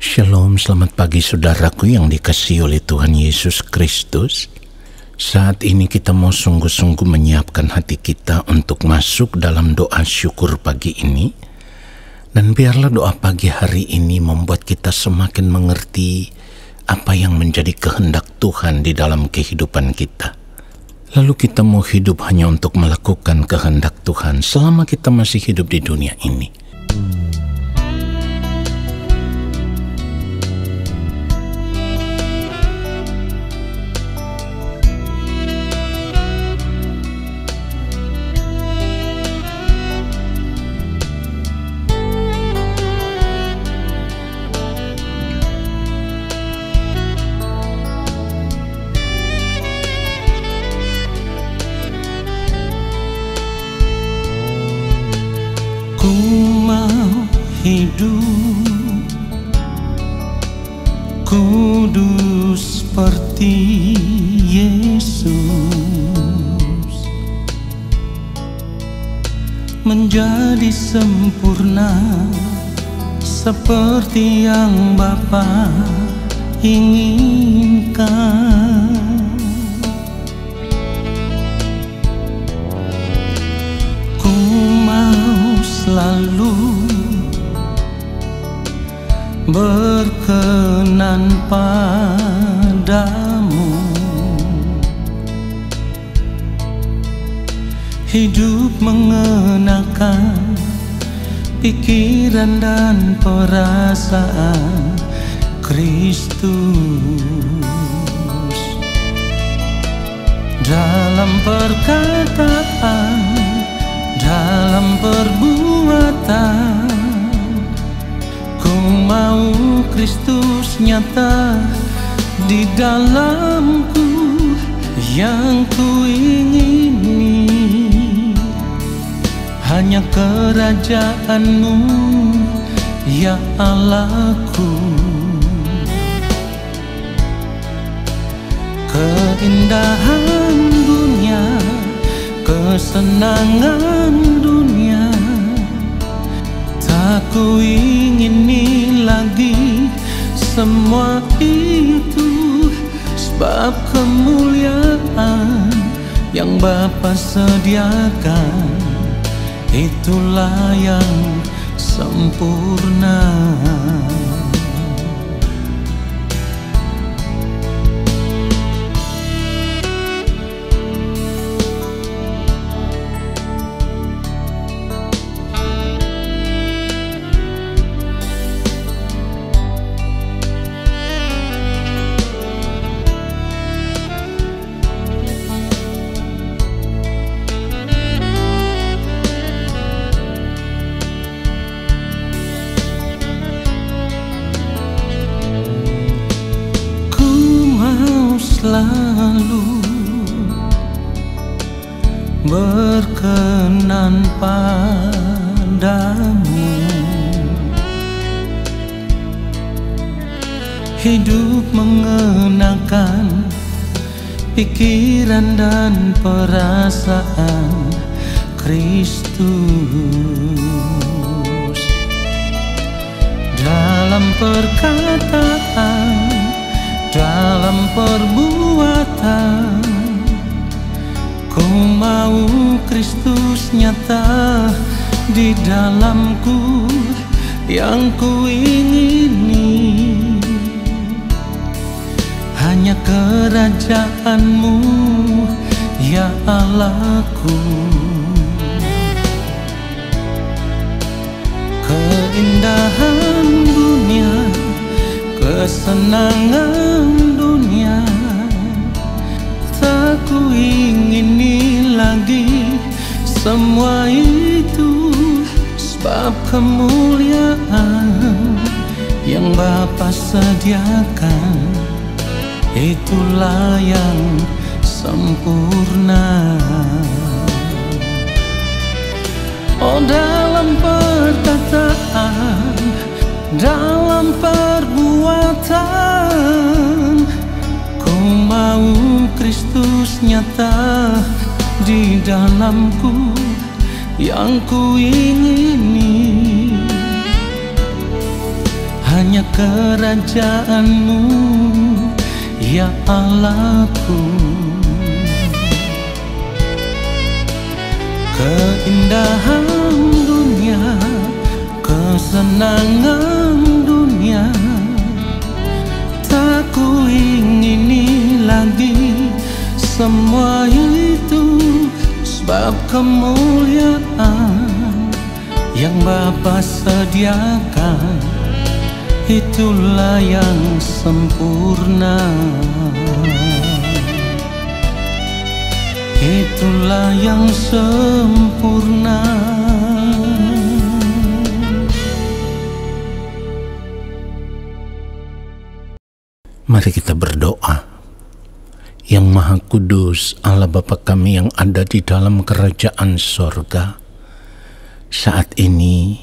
Shalom, selamat pagi saudaraku yang dikasihi oleh Tuhan Yesus Kristus. Saat ini kita mau sungguh-sungguh menyiapkan hati kita untuk masuk dalam doa syukur pagi ini. Dan biarlah doa pagi hari ini membuat kita semakin mengerti apa yang menjadi kehendak Tuhan di dalam kehidupan kita. Lalu kita mau hidup hanya untuk melakukan kehendak Tuhan selama kita masih hidup di dunia ini. Ku mau hidup kudus seperti Yesus, menjadi sempurna seperti yang Bapa inginkan. Selalu berkenan padamu, hidup mengenakan pikiran dan perasaan Kristus, dalam perkataan, dalam perbuatan. Ku mau Kristus nyata di dalamku, yang ku ingini hanya kerajaan-Mu, ya Allahku. Keindahan dunia, kesenangan dunia, tak ku ingini lagi semua itu, sebab kemuliaan yang Bapa sediakan, itulah yang sempurna. Selalu berkenan padamu, hidup mengenakan pikiran dan perasaan Kristus, dalam perkataan, dalam perbuatan. Ku mau Kristus nyata di dalamku, yang ku ingini hanya kerajaan-Mu, ya Allahku. Keindahan dunia, kesenangan dunia, tak ku ingini lagi semua itu, sebab kemuliaan yang Bapa sediakan, itulah yang sempurna. Oh, dalam perkataan, dalam perbuatan, ku mau Kristus nyata di dalamku, yang ku ingini hanya kerajaan-Mu, ya Allahku. Keindahan dunia, kesenangan dunia, tak ku ingini lagi semua itu, sebab kemuliaan yang Bapa sediakan, itulah yang sempurna. Itulah yang sempurna. Mari kita berdoa. Yang Maha Kudus, Allah Bapa kami yang ada di dalam kerajaan sorga, saat ini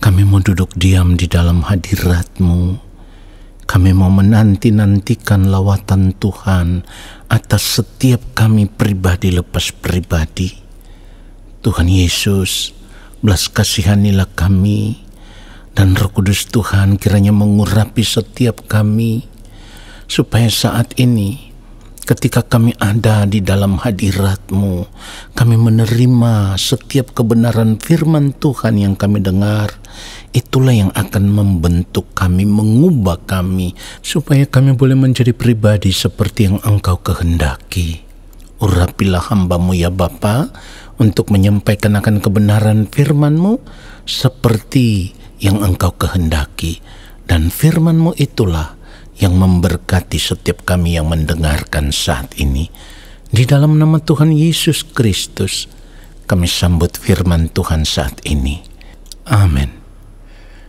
kami mau duduk diam di dalam hadirat-Mu. Kami mau menanti-nantikan lawatan Tuhan atas setiap kami pribadi lepas pribadi. Tuhan Yesus, belas kasihanilah kami, dan Roh Kudus Tuhan kiranya mengurapi setiap kami, supaya saat ini ketika kami ada di dalam hadirat-Mu, kami menerima setiap kebenaran firman Tuhan yang kami dengar. Itulah yang akan membentuk kami, mengubah kami, supaya kami boleh menjadi pribadi seperti yang Engkau kehendaki. Urapilah hamba-Mu ya Bapa, untuk menyampaikan akan kebenaran firman-Mu seperti yang Engkau kehendaki. Dan firman-Mu itulah yang memberkati setiap kami yang mendengarkan saat ini. Di dalam nama Tuhan Yesus Kristus, kami sambut firman Tuhan saat ini. Amin.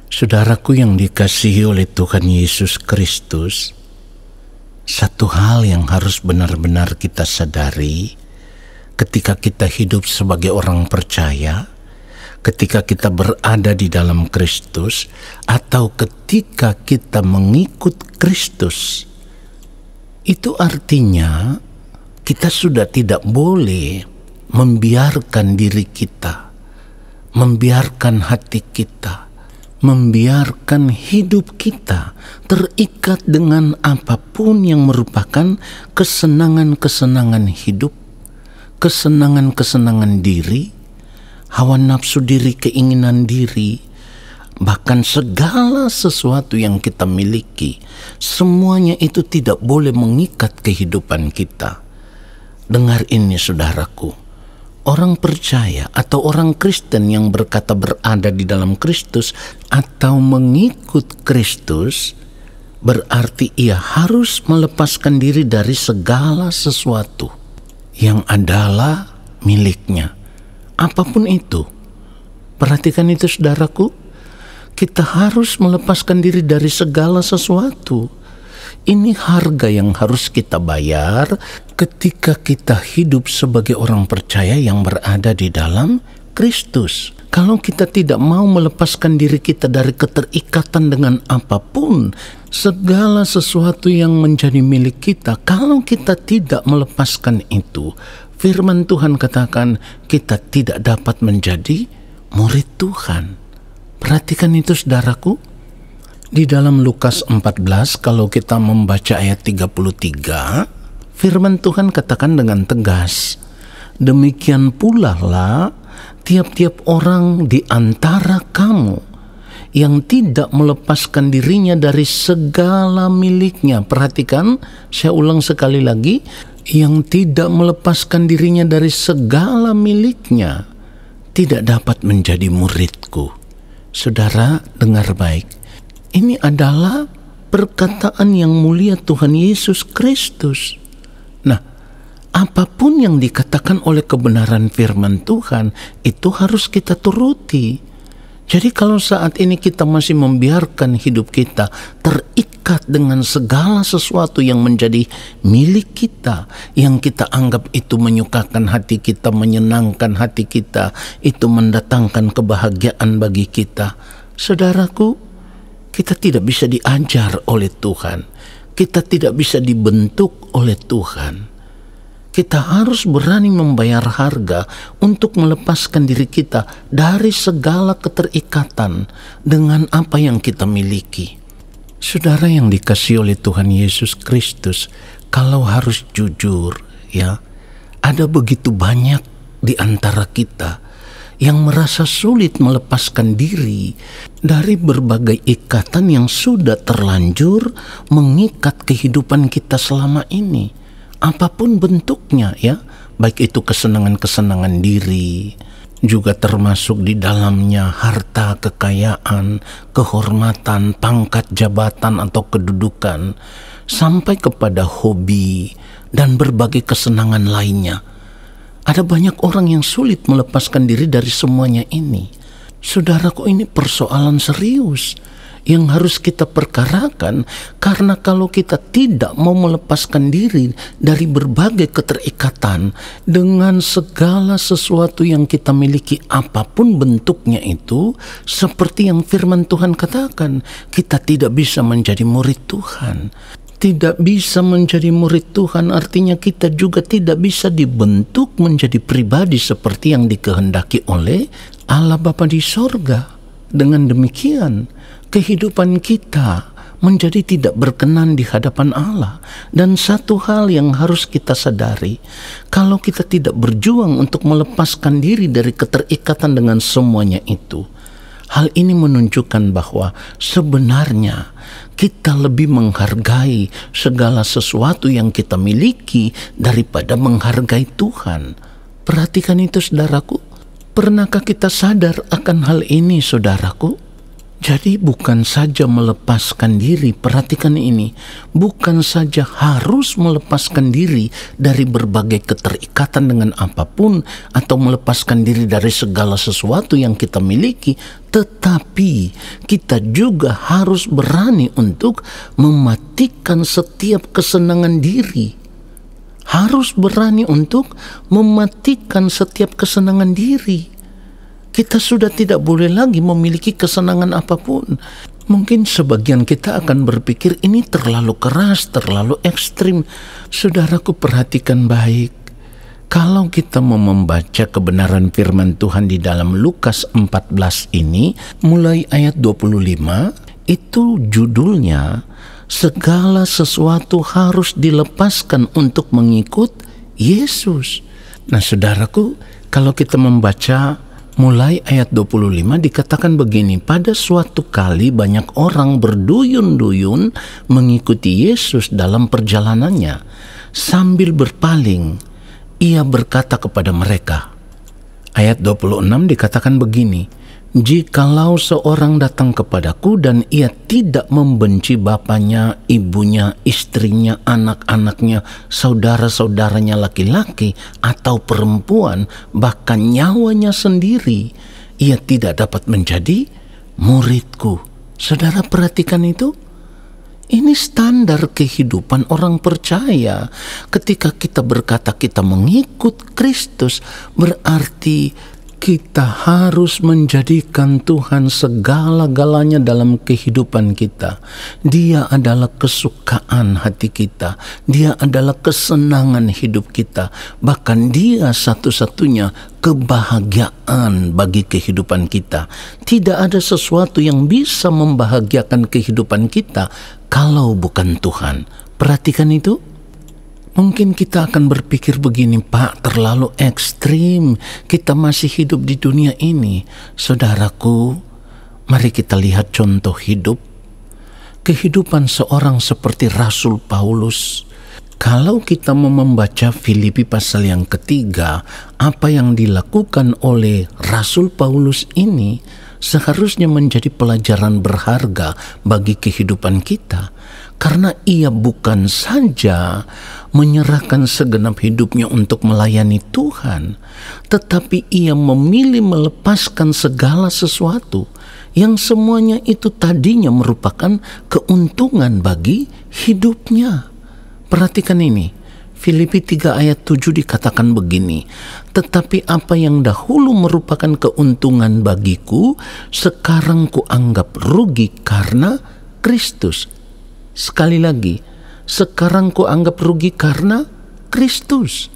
Saudaraku yang dikasihi oleh Tuhan Yesus Kristus, satu hal yang harus benar-benar kita sadari ketika kita hidup sebagai orang percaya, ketika kita berada di dalam Kristus, atau ketika kita mengikut Kristus, itu artinya kita sudah tidak boleh membiarkan diri kita, membiarkan hati kita, membiarkan hidup kita terikat dengan apapun yang merupakan kesenangan-kesenangan hidup, kesenangan-kesenangan diri, hawa nafsu diri, keinginan diri, bahkan segala sesuatu yang kita miliki. Semuanya itu tidak boleh mengikat kehidupan kita. Dengar ini saudaraku, orang percaya atau orang Kristen yang berkata berada di dalam Kristus atau mengikut Kristus, berarti ia harus melepaskan diri dari segala sesuatu yang adalah miliknya. Apapun itu, perhatikan itu saudaraku, kita harus melepaskan diri dari segala sesuatu. Ini harga yang harus kita bayar ketika kita hidup sebagai orang percaya yang berada di dalam Kristus. Kalau kita tidak mau melepaskan diri kita dari keterikatan dengan apapun, segala sesuatu yang menjadi milik kita, kalau kita tidak melepaskan itu, firman Tuhan katakan kita tidak dapat menjadi murid Tuhan. Perhatikan itu saudaraku. Di dalam Lukas 14, kalau kita membaca ayat 33, firman Tuhan katakan dengan tegas, demikian pula lah tiap-tiap orang di antara kamu yang tidak melepaskan dirinya dari segala miliknya. Perhatikan, saya ulang sekali lagi, yang tidak melepaskan dirinya dari segala miliknya tidak dapat menjadi muridku. Saudara, dengar baik. Ini adalah perkataan yang mulia Tuhan Yesus Kristus. Nah, apapun yang dikatakan oleh kebenaran firman Tuhan, itu harus kita turuti. Jadi kalau saat ini kita masih membiarkan hidup kita terikat dengan segala sesuatu yang menjadi milik kita, yang kita anggap itu menyukakan hati kita, menyenangkan hati kita, itu mendatangkan kebahagiaan bagi kita, saudaraku, kita tidak bisa diajar oleh Tuhan. Kita tidak bisa dibentuk oleh Tuhan. Kita harus berani membayar harga untuk melepaskan diri kita dari segala keterikatan dengan apa yang kita miliki. Saudara yang dikasihi oleh Tuhan Yesus Kristus, kalau harus jujur ya, ada begitu banyak di antara kita yang merasa sulit melepaskan diri dari berbagai ikatan yang sudah terlanjur mengikat kehidupan kita selama ini. Apapun bentuknya ya, baik itu kesenangan-kesenangan diri, juga termasuk di dalamnya harta, kekayaan, kehormatan, pangkat jabatan atau kedudukan, sampai kepada hobi dan berbagai kesenangan lainnya. Ada banyak orang yang sulit melepaskan diri dari semuanya ini. Saudaraku, ini persoalan serius yang harus kita perkarakan, karena kalau kita tidak mau melepaskan diri dari berbagai keterikatan dengan segala sesuatu yang kita miliki, apapun bentuknya itu, seperti yang firman Tuhan katakan, kita tidak bisa menjadi murid Tuhan. Tidak bisa menjadi murid Tuhan artinya kita juga tidak bisa dibentuk menjadi pribadi seperti yang dikehendaki oleh Allah Bapa di sorga. Dengan demikian, kehidupan kita menjadi tidak berkenan di hadapan Allah. Dan satu hal yang harus kita sadari, kalau kita tidak berjuang untuk melepaskan diri dari keterikatan dengan semuanya itu, hal ini menunjukkan bahwa sebenarnya kita lebih menghargai segala sesuatu yang kita miliki daripada menghargai Tuhan. Perhatikan itu, saudaraku. Pernahkah kita sadar akan hal ini, saudaraku? Jadi bukan saja melepaskan diri, perhatikan ini, bukan saja harus melepaskan diri dari berbagai keterikatan dengan apapun atau melepaskan diri dari segala sesuatu yang kita miliki, tetapi kita juga harus berani untuk mematikan setiap kesenangan diri. Harus berani untuk mematikan setiap kesenangan diri. Kita sudah tidak boleh lagi memiliki kesenangan apapun. Mungkin sebagian kita akan berpikir ini terlalu keras, terlalu ekstrim. Saudaraku, perhatikan baik. Kalau kita mau membaca kebenaran firman Tuhan di dalam Lukas 14 ini, mulai ayat 25, itu judulnya, segala sesuatu harus dilepaskan untuk mengikut Yesus. Nah, saudaraku, kalau kita membaca mulai ayat 25 dikatakan begini, pada suatu kali banyak orang berduyun-duyun mengikuti Yesus dalam perjalanannya. Sambil berpaling, ia berkata kepada mereka. Ayat 26 dikatakan begini, jikalau seorang datang kepadaku dan ia tidak membenci bapaknya, ibunya, istrinya, anak-anaknya, saudara-saudaranya laki-laki atau perempuan, bahkan nyawanya sendiri, ia tidak dapat menjadi muridku. Saudara, perhatikan itu. Ini standar kehidupan orang percaya. Ketika kita berkata kita mengikut Kristus, berarti kita harus menjadikan Tuhan segala-galanya dalam kehidupan kita. Dia adalah kesukaan hati kita. Dia adalah kesenangan hidup kita. Bahkan Dia satu-satunya kebahagiaan bagi kehidupan kita. Tidak ada sesuatu yang bisa membahagiakan kehidupan kita kalau bukan Tuhan. Perhatikan itu. Mungkin kita akan berpikir begini, Pak, terlalu ekstrim. Kita masih hidup di dunia ini. Saudaraku, mari kita lihat contoh hidup. Kehidupan seorang seperti Rasul Paulus. Kalau kita mau membaca Filipi pasal yang ketiga, apa yang dilakukan oleh Rasul Paulus ini seharusnya menjadi pelajaran berharga bagi kehidupan kita. Karena ia bukan saja menyerahkan segenap hidupnya untuk melayani Tuhan, tetapi ia memilih melepaskan segala sesuatu yang semuanya itu tadinya merupakan keuntungan bagi hidupnya. Perhatikan ini, Filipi 3 ayat 7 dikatakan begini, tetapi apa yang dahulu merupakan keuntungan bagiku, sekarang kuanggap rugi karena Kristus. Sekali lagi, sekarang kuanggap rugi karena Kristus.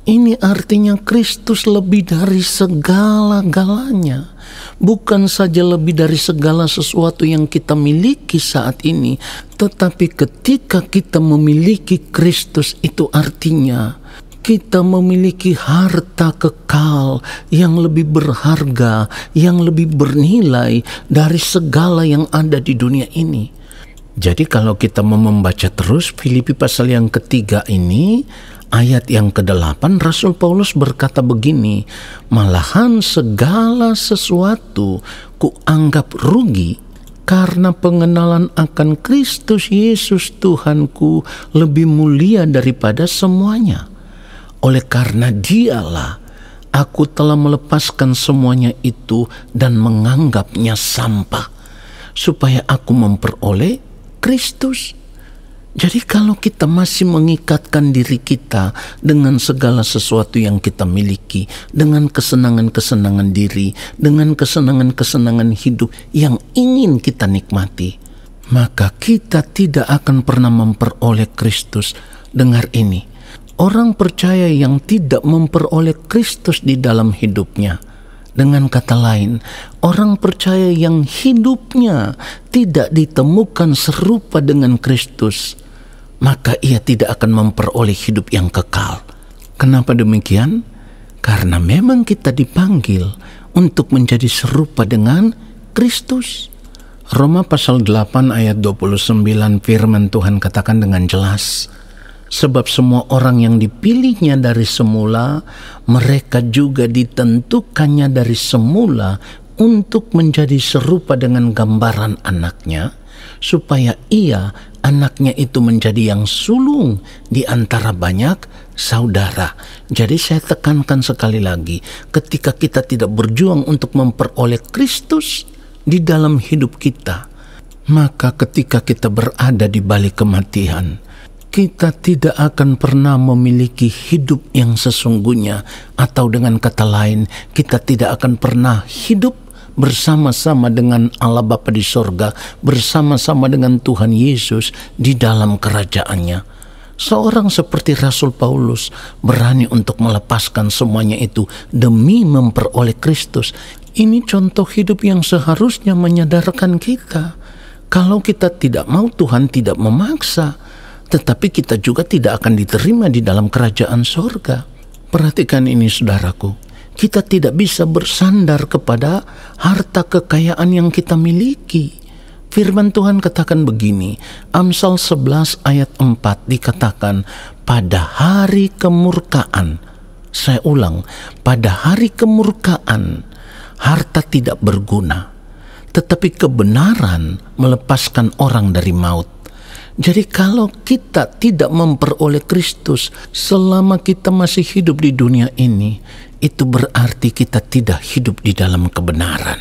Ini artinya Kristus lebih dari segala-galanya. Bukan saja lebih dari segala sesuatu yang kita miliki saat ini, tetapi ketika kita memiliki Kristus itu artinya kita memiliki harta kekal yang lebih berharga, yang lebih bernilai dari segala yang ada di dunia ini. Jadi kalau kita mau membaca terus Filipi pasal yang ketiga ini, ayat yang ke-8, Rasul Paulus berkata begini, malahan segala sesuatu kuanggap rugi karena pengenalan akan Kristus Yesus Tuhanku lebih mulia daripada semuanya. Oleh karena Dialah aku telah melepaskan semuanya itu dan menganggapnya sampah, supaya aku memperoleh Kristus. Jadi kalau kita masih mengikatkan diri kita dengan segala sesuatu yang kita miliki, dengan kesenangan-kesenangan diri, dengan kesenangan-kesenangan hidup yang ingin kita nikmati, maka kita tidak akan pernah memperoleh Kristus. Dengar ini, orang percaya yang tidak memperoleh Kristus di dalam hidupnya, dengan kata lain, orang percaya yang hidupnya tidak ditemukan serupa dengan Kristus, maka ia tidak akan memperoleh hidup yang kekal. Kenapa demikian? Karena memang kita dipanggil untuk menjadi serupa dengan Kristus. Roma pasal 8 ayat 29 firman Tuhan katakan dengan jelas, sebab semua orang yang dipilihnya dari semula, mereka juga ditentukannya dari semula untuk menjadi serupa dengan gambaran anaknya, supaya ia, anaknya itu menjadi yang sulung di antara banyak saudara. Jadi saya tekankan sekali lagi, ketika kita tidak berjuang untuk memperoleh Kristus di dalam hidup kita, maka ketika kita berada di balik kematian, kita tidak akan pernah memiliki hidup yang sesungguhnya, atau dengan kata lain, kita tidak akan pernah hidup bersama-sama dengan Allah Bapa di sorga, bersama-sama dengan Tuhan Yesus di dalam kerajaannya. Seorang seperti Rasul Paulus berani untuk melepaskan semuanya itu demi memperoleh Kristus. Ini contoh hidup yang seharusnya menyadarkan kita. Kalau kita tidak mau, Tuhan tidak memaksa, tetapi kita juga tidak akan diterima di dalam kerajaan sorga. Perhatikan ini saudaraku, kita tidak bisa bersandar kepada harta kekayaan yang kita miliki. Firman Tuhan katakan begini, Amsal 11 ayat 4 dikatakan, pada hari kemurkaan, saya ulang, pada hari kemurkaan, harta tidak berguna, tetapi kebenaran melepaskan orang dari maut. Jadi kalau kita tidak memperoleh Kristus selama kita masih hidup di dunia ini, itu berarti kita tidak hidup di dalam kebenaran.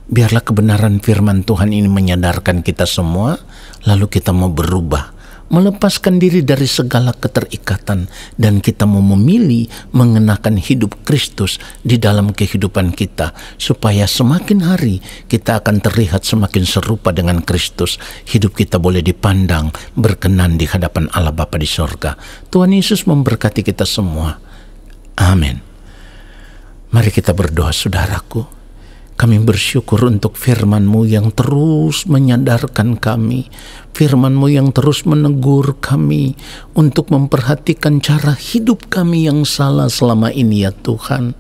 Biarlah kebenaran firman Tuhan ini menyadarkan kita semua, lalu kita mau berubah, melepaskan diri dari segala keterikatan, dan kita mau memilih mengenakan hidup Kristus di dalam kehidupan kita, supaya semakin hari kita akan terlihat semakin serupa dengan Kristus. Hidup kita boleh dipandang berkenan di hadapan Allah Bapa di sorga. Tuhan Yesus memberkati kita semua. Amin. Mari kita berdoa saudaraku. Kami bersyukur untuk firman-Mu yang terus menyadarkan kami, firman-Mu yang terus menegur kami untuk memperhatikan cara hidup kami yang salah selama ini ya Tuhan.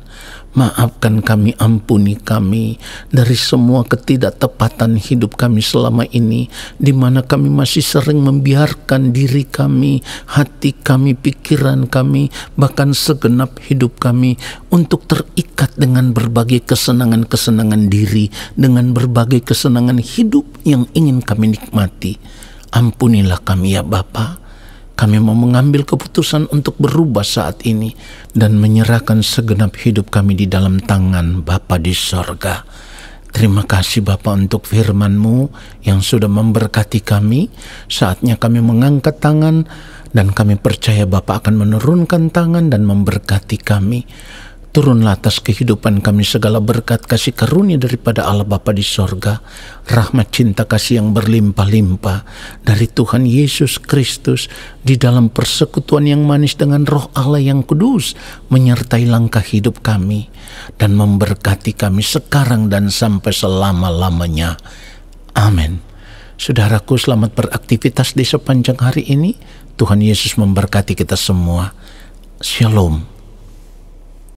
Maafkan kami, ampuni kami dari semua ketidaktepatan hidup kami selama ini, di mana kami masih sering membiarkan diri kami, hati kami, pikiran kami, bahkan segenap hidup kami untuk terikat dengan berbagai kesenangan-kesenangan diri, dengan berbagai kesenangan hidup yang ingin kami nikmati. Ampunilah kami ya Bapa. Kami mau mengambil keputusan untuk berubah saat ini dan menyerahkan segenap hidup kami di dalam tangan Bapa di sorga. Terima kasih Bapa untuk firman-Mu yang sudah memberkati kami. Saatnya kami mengangkat tangan dan kami percaya Bapa akan menurunkan tangan dan memberkati kami. Turunlah atas kehidupan kami segala berkat kasih karunia daripada Allah Bapa di sorga, rahmat cinta kasih yang berlimpah-limpah dari Tuhan Yesus Kristus di dalam persekutuan yang manis dengan Roh Allah yang kudus, menyertai langkah hidup kami dan memberkati kami sekarang dan sampai selama-lamanya. Amin. Saudaraku, selamat beraktivitas di sepanjang hari ini. Tuhan Yesus memberkati kita semua. Shalom.